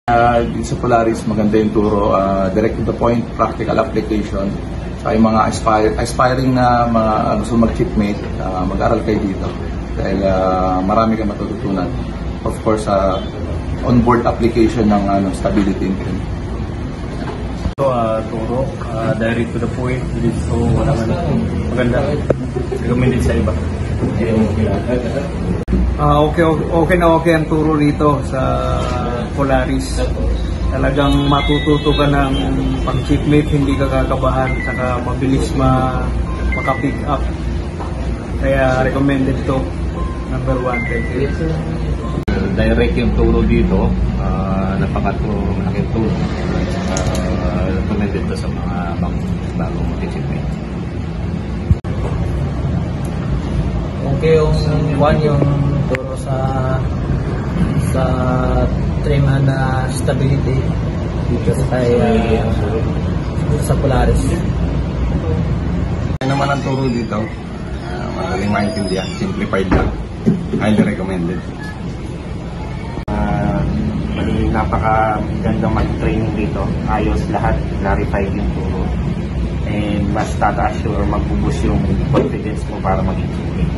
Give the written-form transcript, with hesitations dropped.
Sa Polaris, maganda yung turo, direct to the point, practical application. Sa yung mga aspiring na mga gusto mag-chipmate, mag-aral kayo dito. Dahil marami kang matututunan. Of course, on-board application ng stability increment. So, turo, direct to the point, so walang maganda. Recommended sa iba. Okay na okay ang turo rito sa Polaris. Talagang matututo ka ng pang-chipmate, hindi ka kakabahan, saka mabilis maka-pick up. Kaya recommended to, number 1. Thank you. Direct yung turo dito, napakalaking turo. Recommended to sa mga bagong chipmate. Okay yung turo sa trim na stability dito sa Polaris. Ano naman ang turo dito? Madaling maintindihan, simplified lang. Highly recommended. Napakagandang mag-training dito. Ayos lahat, clarified yung turo. And mas tataas or mag-boost yung confidence mo para maging chipmate.